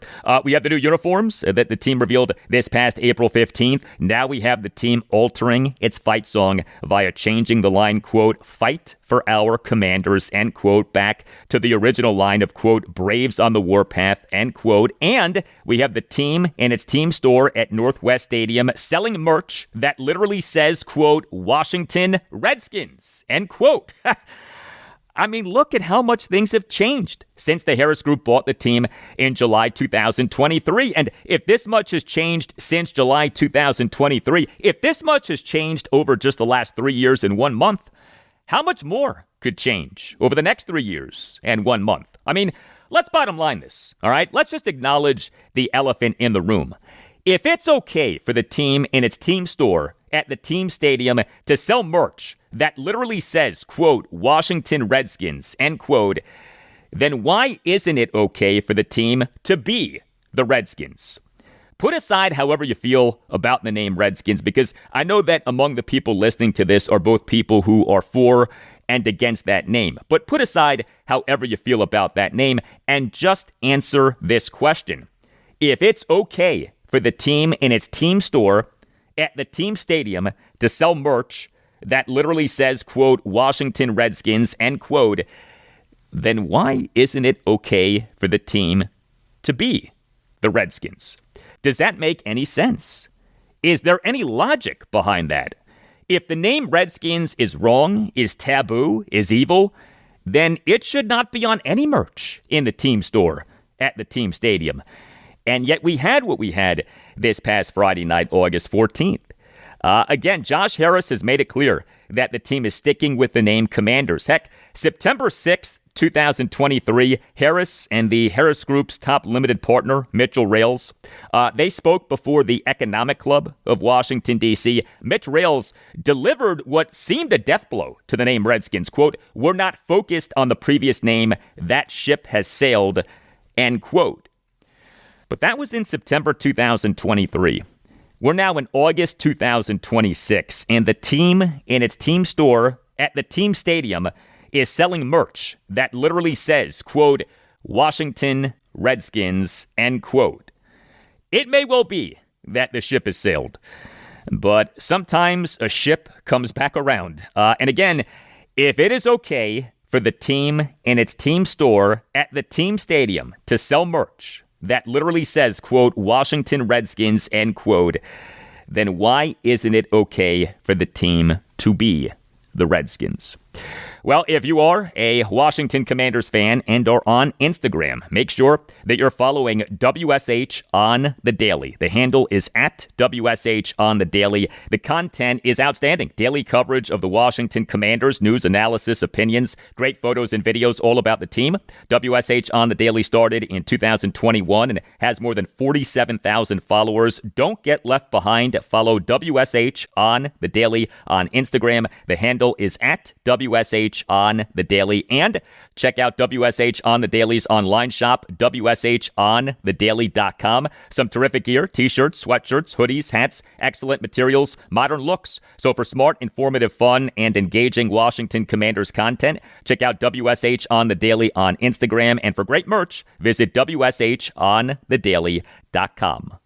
We have the new uniforms that the team revealed this past April 15th. Now we have the team altering its fight song via changing the line, quote, fight for our commanders, end quote, back to the original line of, quote, Braves on the warpath, end quote. And we have the team in its team store at Northwest Stadium selling merch that literally says, quote, Washington Redskins, end quote. I mean, look at how much things have changed since the Harris Group bought the team in July 2023. And if this much has changed since July 2023, if this much has changed over just the last 3 years and 1 month, how much more could change over the next 3 years and 1 month? I mean, let's bottom line this, all right? Let's just acknowledge the elephant in the room. If it's okay for the team in its team store at the team stadium to sell merch that literally says, quote, Washington Redskins, end quote, then why isn't it okay for the team to be the Redskins? Put aside however you feel about the name Redskins, because I know that among the people listening to this are both people who are for and against that name. But put aside however you feel about that name and just answer this question. If it's okay for the team in its team store at the team stadium to sell merch that literally says, quote, Washington Redskins, end quote, then why isn't it okay for the team to be the Redskins? Does that make any sense? Is there any logic behind that? If the name Redskins is wrong, is taboo, is evil, then it should not be on any merch in the team store at the team stadium. And yet we had what we had this past Friday night, August 14th. Again, Josh Harris has made it clear that the team is sticking with the name Commanders. Heck, September 6th, 2023, Harris and the Harris Group's top limited partner, Mitchell Rales, they spoke before the Economic Club of Washington, D.C. Mitch Rales delivered what seemed a death blow to the name Redskins. Quote, we're not focused on the previous name. That ship has sailed, end quote. But that was in September 2023. We're now in August 2026, and the team in its team store at the team stadium is selling merch that literally says, quote, Washington Redskins, end quote. It may well be that the ship has sailed, but sometimes a ship comes back around. And again, if it is okay for the team in its team store at the team stadium to sell merch that literally says, quote, Washington Redskins, end quote, then why isn't it okay for the team to be the Redskins? Well, if you are a Washington Commanders fan and are on Instagram, make sure that you're following WSH on the Daily. The handle is at WSH on the Daily. The content is outstanding. Daily coverage of the Washington Commanders, news, analysis, opinions, great photos and videos all about the team. WSH on the Daily started in 2021 and has more than 47,000 followers. Don't get left behind. Follow WSH on the Daily on Instagram. The handle is at WSH on the Daily, and check out WSH on the Daily's online shop, WSHonthedaily.com. Some terrific gear, t-shirts, sweatshirts, hoodies, hats, excellent materials, modern looks. So for smart, informative, fun, and engaging Washington Commanders content, check out WSH on the Daily on Instagram, and for great merch, visit WSHonthedaily.com.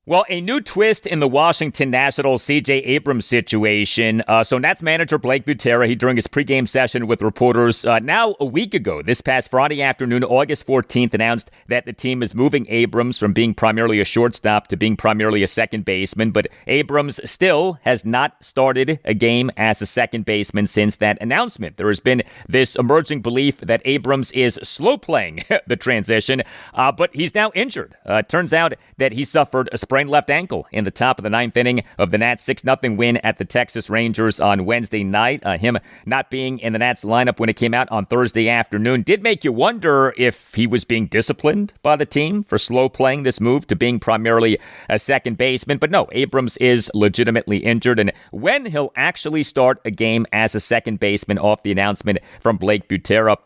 Well, a new twist in the Washington Nationals C.J. Abrams situation. So Nats manager Blake Butera, during his pregame session with reporters now a week ago, this past Friday afternoon, August 14th, announced that the team is moving Abrams from being primarily a shortstop to being primarily a second baseman. But Abrams still has not started a game as a second baseman since that announcement. There has been this emerging belief that Abrams is slow playing the transition, but he's now injured. Turns out that he suffered a sprained left ankle in the top of the ninth inning of the Nats' 6-0 win at the Texas Rangers on Wednesday night. Him not being in the Nats lineup when it came out on Thursday afternoon did make you wonder if he was being disciplined by the team for slow playing this move to being primarily a second baseman. But no, Abrams is legitimately injured, and when he'll actually start a game as a second baseman off the announcement from Blake Butera,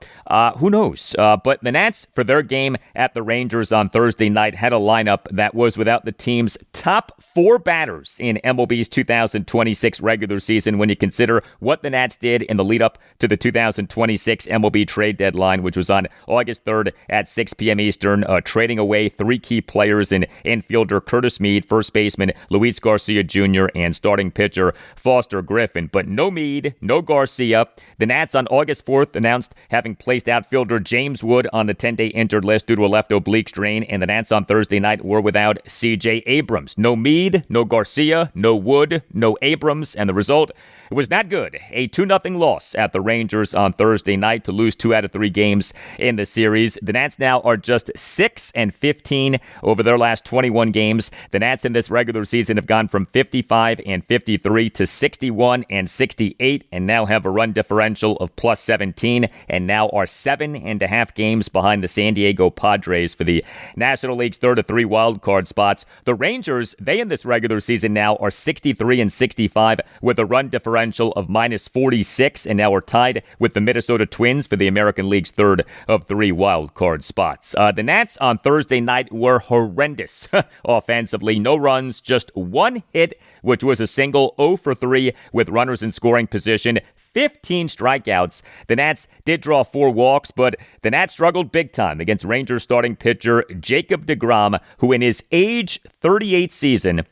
who knows? But the Nats, for their game at the Rangers on Thursday night, had a lineup that was without the team's top 4 batters in MLB's 2026 regular season when you consider what the Nats did in the lead-up to the 2026 MLB trade deadline, which was on August 3rd at 6 p.m. Eastern, trading away 3 key players in infielder Curtis Mead, first baseman Luis Garcia Jr., and starting pitcher Foster Griffin. But no Mead, no Garcia. The Nats on August 4th announced having placed outfielder James Wood on the 10-day injured list due to a left oblique strain, and the Nats on Thursday night were without C.J. Abrams. No Mead, no Garcia, no Wood, no Abrams, and the result, it was not good. A 2-0 loss at the Rangers on Thursday night to lose 2 out of 3 games in the series. The Nats now are just 6-15 over their last 21 games. The Nats in this regular season have gone from 55-53 to 61-68, and now have a run differential of plus 17, and now are 7.5 games behind the San Diego Padres for the National League's 3rd of 3 wild card spots. The The Rangers, they in this regular season now are 63-65 with a run differential of -46, and now are tied with the Minnesota Twins for the American League's third of 3 wild card spots. The Nats on Thursday night were horrendous offensively. No runs, just 1 hit, which was a single, 0 for 3 with runners in scoring position. 15 strikeouts. The Nats did draw 4 walks, but the Nats struggled big time against Rangers starting pitcher Jacob deGrom, who in his age 38 season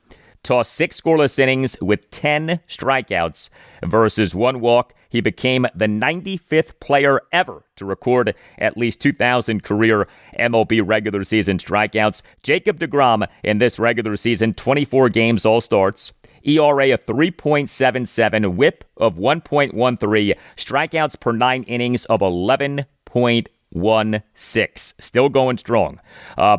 tossed 6 scoreless innings with 10 strikeouts versus 1 walk. He became the 95th player ever to record at least 2,000 career MLB regular season strikeouts. Jacob deGrom in this regular season, 24 games, all starts. ERA of 3.77, whip of 1.13, strikeouts per 9 innings of 11.16. Still going strong.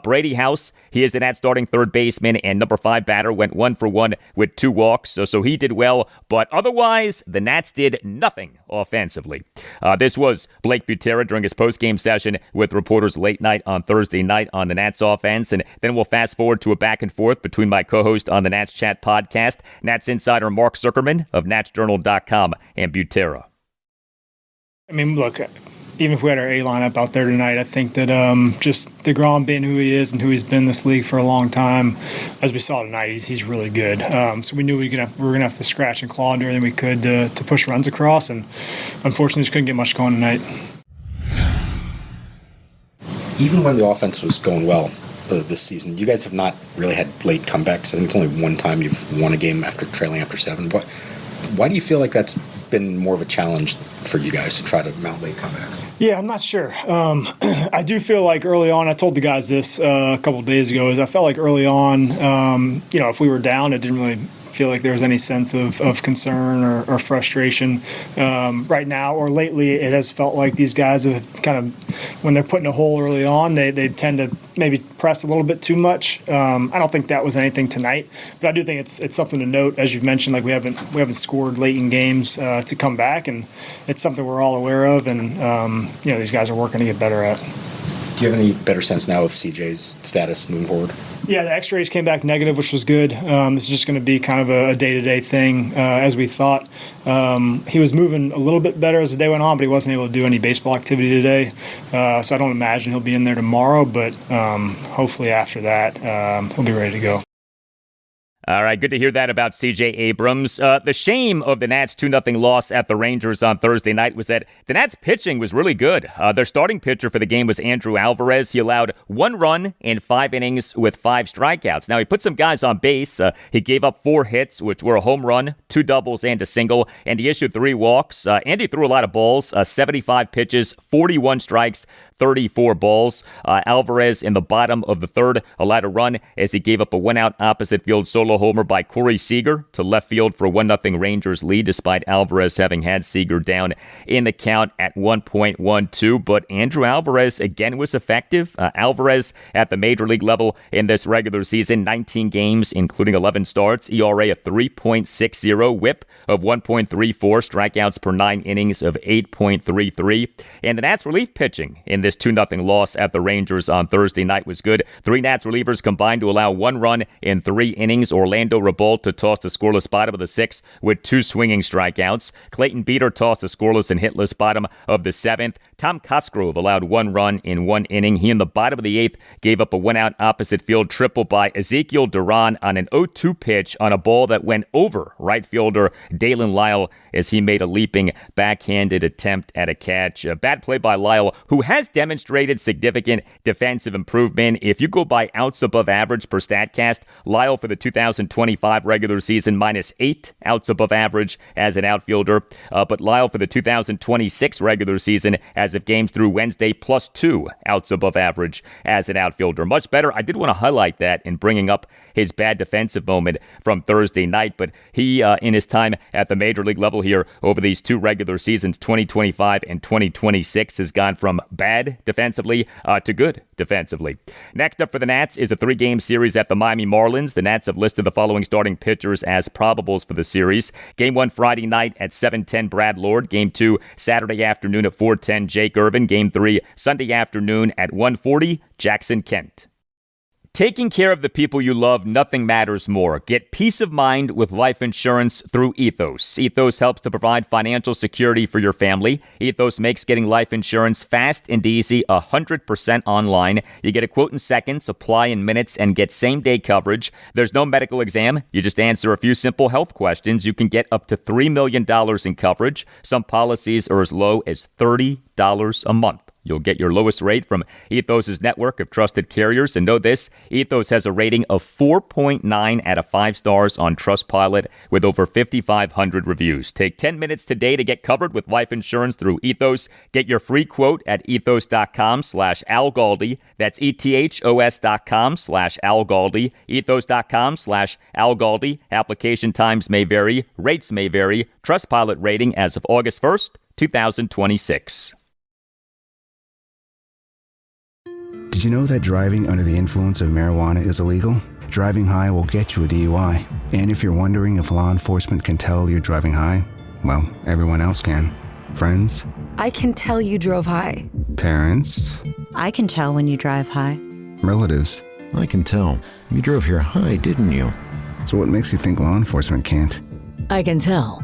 Brady House, he is the Nats starting third baseman and number 5 batter, went 1 for 1 with 2 walks, so he did well, but otherwise, the Nats did nothing offensively. This was Blake Butera during his post-game session with reporters late night on Thursday night on the Nats offense, and then we'll fast forward to a back and forth between my co-host on the Nats Chat podcast, Nats insider Mark Zuckerman of NatsJournal.com, and Butera. I mean, look, even if we had our A lineup out there tonight, I think that just deGrom being who he is and who he's been in this league for a long time, as we saw tonight, he's really good. So we knew we were going to have to scratch and claw and do everything we could to push runs across, and unfortunately just couldn't get much going tonight. Even when the offense was going well this season, you guys have not really had late comebacks. I think it's only one time you've won a game after trailing after 7. Why do you feel like that's been more of a challenge for you guys to try to mount late comebacks? Yeah, I'm not sure. I do feel like early on, I told the guys this a couple of days ago, is I felt like early on, if we were down, it didn't really feel like there was any sense of concern or frustration. Right now or lately, it has felt like these guys have kind of, when they're put in a hole early on, they tend to maybe press a little bit too much. I don't think that was anything tonight, but I do think it's something to note, as you've mentioned. Like we haven't scored late in games to come back, and it's something we're all aware of, and these guys are working to get better at. Do you have any better sense now of CJ's status moving forward? Yeah, the X-rays came back negative, which was good. This is just going to be kind of a day-to-day thing, as we thought. He was moving a little bit better as the day went on, but he wasn't able to do any baseball activity today. So I don't imagine he'll be in there tomorrow, but hopefully after that, he'll be ready to go. All right, good to hear that about C.J. Abrams. The shame of the Nats' 2-0 loss at the Rangers on Thursday night was that the Nats' pitching was really good. Their starting pitcher for the game was Andrew Alvarez. He allowed 1 run in 5 innings with 5 strikeouts. Now, he put some guys on base. He gave up 4 hits, which were a home run, 2 doubles, and a single, and he issued 3 walks. And he threw a lot of balls, 75 pitches, 41 strikes, 34 balls. Alvarez in the bottom of the third allowed a run as he gave up a 1-out opposite field solo homer by Corey Seager to left field for a 1-0 Rangers lead, despite Alvarez having had Seager down in the count at 1.12. But Andrew Alvarez again was effective. Alvarez at the major league level in this regular season, 19 games, including 11 starts, ERA of 3.60, whip of 1.34, strikeouts per 9 innings of 8.33. And the Nats relief pitching in this 2-0 loss at the Rangers on Thursday night was good. 3 Nats relievers combined to allow 1 run in 3 innings. Orlando Rebolta tossed a scoreless bottom of the 6th with 2 swinging strikeouts. Clayton Beeter tossed a scoreless and hitless bottom of the 7th. Tom Cosgrove allowed 1 run in 1 inning. He in the bottom of the 8th gave up a 1-out opposite field triple by Ezekiel Duran on an 0-2 pitch on a ball that went over right fielder Dalen Lyle as he made a leaping backhanded attempt at a catch. A bad play by Lyle, who has demonstrated significant defensive improvement. If you go by outs above average per StatCast, Lyle for the 2025 regular season -8 outs above average as an outfielder. But Lyle for the 2026 regular season, as of games through Wednesday, +2 outs above average as an outfielder. Much better. I did want to highlight that in bringing up his bad defensive moment from Thursday night, but he, in his time at the major league level here over these 2 regular seasons, 2025 and 2026, has gone from bad defensively to good defensively. Next up for the Nats is a 3-game series at the Miami Marlins. The Nats have listed the following starting pitchers as probables for the series. Game 1 Friday night at 7:10, Brad Lord. Game 2 Saturday afternoon at 4:10, Jake Irvin. Game 3 Sunday afternoon at 1:40, Jackson Kent. Taking care of the people you love, nothing matters more. Get peace of mind with life insurance through Ethos. Ethos helps to provide financial security for your family. Ethos makes getting life insurance fast and easy, 100% online. You get a quote in seconds, apply in minutes, and get same-day coverage. There's no medical exam. You just answer a few simple health questions. You can get up to $3 million in coverage. Some policies are as low as $30 a month. You'll get your lowest rate from Ethos' network of trusted carriers. And know this, Ethos has a rating of 4.9 out of 5 stars on Trustpilot with over 5,500 reviews. Take 10 minutes today to get covered with life insurance through Ethos. Get your free quote at ethos.com/Al Galdi. That's ethos.com/Al Galdi. Ethos.com/Al Galdi. Application times may vary. Rates may vary. Trustpilot rating as of August 1st, 2026. Did you know that driving under the influence of marijuana is illegal? Driving high will get you a DUI. And if you're wondering if law enforcement can tell you're driving high, well, everyone else can. Friends? I can tell you drove high. Parents? I can tell when you drive high. Relatives? I can tell. You drove here high, didn't you? So what makes you think law enforcement can't? I can tell.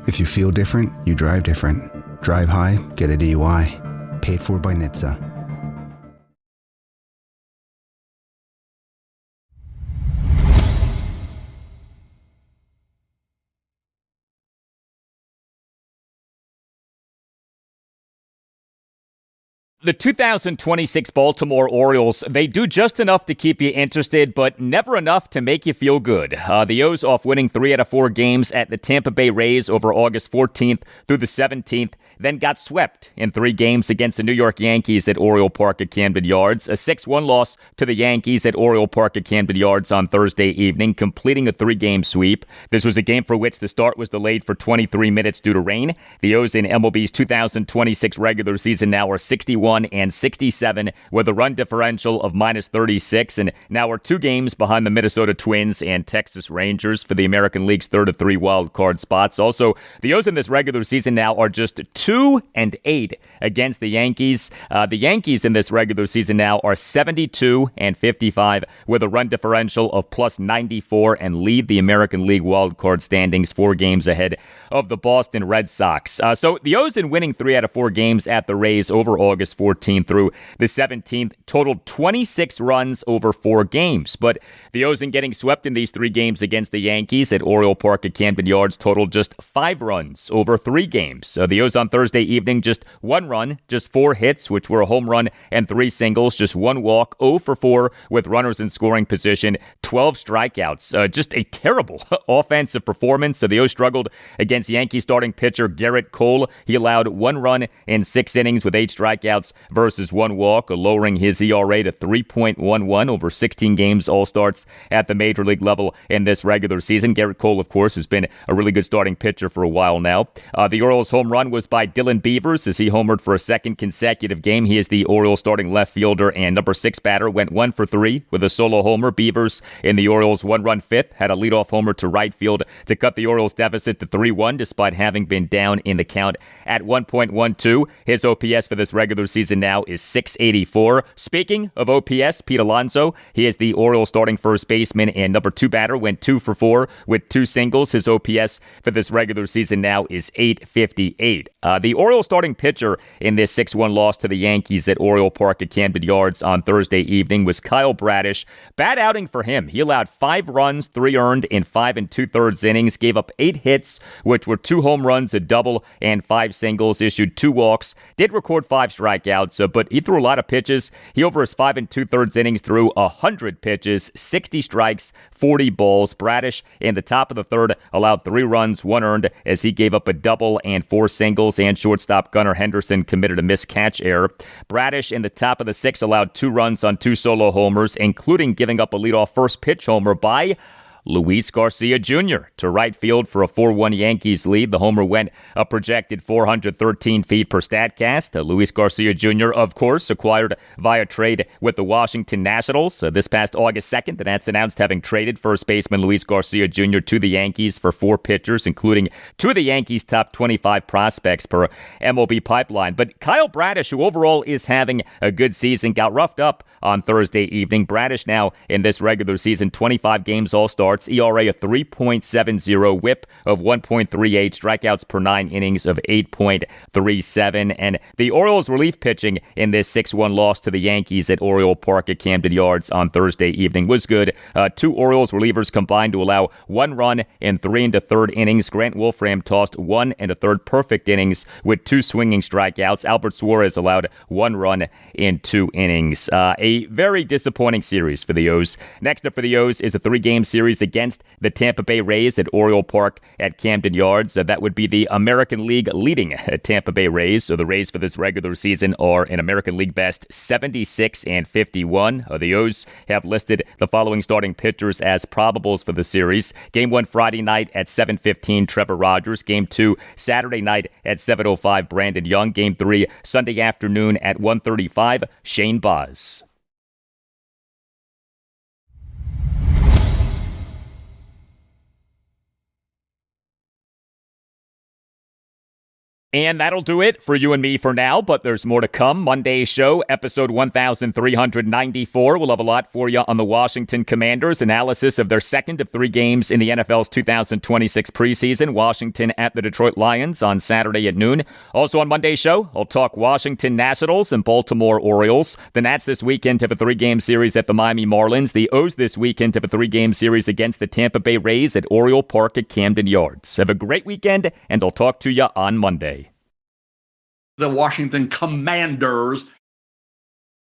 If you feel different, you drive different. Drive high, get a DUI. Paid for by NHTSA. The 2026 Baltimore Orioles, they do just enough to keep you interested, but never enough to make you feel good. The O's off winning 3 out of 4 games at the Tampa Bay Rays over August 14th through the 17th, then got swept in 3 games against the New York Yankees at Oriole Park at Camden Yards. A 6-1 loss to the Yankees at Oriole Park at Camden Yards on Thursday evening, completing a 3-game sweep. This was a game for which the start was delayed for 23 minutes due to rain. The O's in MLB's 2026 regular season now are 61 and 67 with a run differential of -36, and now are 2 games behind the Minnesota Twins and Texas Rangers for the American League's 3rd of 3 wild card spots. Also, the O's in this regular season now are just 2-8 against the Yankees. The Yankees in this regular season now are 72 and 55 with a run differential of +94 and lead the American League wild card standings 4 games ahead of the Boston Red Sox. So the O's in winning 3 out of 4 games at the Rays over August 14th through the 17th totaled 26 runs over 4 games. But the O's in getting swept in these 3 games against the Yankees at Oriole Park at Camden Yards totaled just 5 runs over 3 games. The O's on Thursday evening, just 1 run, just 4 hits, which were a home run and 3 singles, just 1 walk, 0 for 4 with runners in scoring position, 12 strikeouts. Just a terrible offensive performance. So the O's struggled against Yankees starting pitcher Garrett Cole. He allowed 1 run in 6 innings with 8 strikeouts versus 1 walk, lowering his ERA to 3.11 over 16 games, all starts at the major league level in this regular season. Garrett Cole, of course, has been a really good starting pitcher for a while now. The Orioles' home run was by Dylan Beavers as he homered for a 2nd consecutive game. He is the Orioles starting left fielder and number 6 batter, went 1 for 3 with a solo homer. Beavers in the Orioles' 1-run 5th had a leadoff homer to right field to cut the Orioles' deficit to 3-1 despite having been down in the count at 1.12. His OPS for this regular season now is .684. Speaking of OPS, Pete Alonso, he is the Orioles starting first baseman and number 2 batter, went 2 for 4 with 2 singles. His OPS for this regular season now is .858. The Orioles starting pitcher in this 6-1 loss to the Yankees at Oriole Park at Camden Yards on Thursday evening was Kyle Bradish. Bad outing for him. He allowed 5 runs, 3 earned in 5 2/3 innings, gave up 8 hits, which were 2 home runs, a double, and 5 singles, issued 2 walks, did record 5 strikeouts, but he threw a lot of pitches. He, over his 5 2/3 innings, threw 100 pitches, 60 strikes, 40 balls. Bradish in the top of the 3rd allowed 3 runs, 1 earned, as he gave up a double and 4 singles, and shortstop Gunnar Henderson committed a missed catch error. Bradish in the top of the 6th allowed 2 runs on 2 solo homers, including giving up a leadoff first pitch homer by Luis Garcia Jr. to right field for a 4-1 Yankees lead. The homer went a projected 413 feet per Statcast. Luis Garcia Jr., of course, acquired via trade with the Washington Nationals. This past August 2nd, the Nats announced having traded first baseman Luis Garcia Jr. to the Yankees for 4 pitchers, including 2 of the Yankees' top 25 prospects per MLB Pipeline. But Kyle Bradish, who overall is having a good season, got roughed up on Thursday evening. Bradish now in this regular season, 25 games, all starts, ERA of 3.70, whip of 1.38, strikeouts per 9 innings of 8.37. And the Orioles relief pitching in this 6-1 loss to the Yankees at Oriole Park at Camden Yards on Thursday evening was good. 2 Orioles relievers combined to allow 1 run in 3 1/3 innings. Grant Wolfram tossed 1 1/3 perfect innings with 2 swinging strikeouts. Albert Suarez allowed 1 run in 2 innings. A very disappointing series for the O's. Next up for the O's is a 3-game series against the Tampa Bay Rays at Oriole Park at Camden Yards. That would be the American League leading Tampa Bay Rays. So the Rays for this regular season are an American League best 76-51. The O's have listed the following starting pitchers as probables for the series. Game 1 Friday night at 7:15, Trevor Rogers. Game 2 Saturday night at 7:05, Brandon Young. Game 3 Sunday afternoon at 1:35, Shane Baz. And that'll do it for you and me for now, but there's more to come. Monday's show, episode 1394. We'll have a lot for you on the Washington Commanders, analysis of their second of 3 games in the NFL's 2026 preseason. Washington at the Detroit Lions on Saturday at noon. Also on Monday's show, I'll talk Washington Nationals and Baltimore Orioles. The Nats this weekend have a 3-game series at the Miami Marlins. The O's this weekend have a 3-game series against the Tampa Bay Rays at Oriole Park at Camden Yards. Have a great weekend, and I'll talk to you on Monday. The Washington Commanders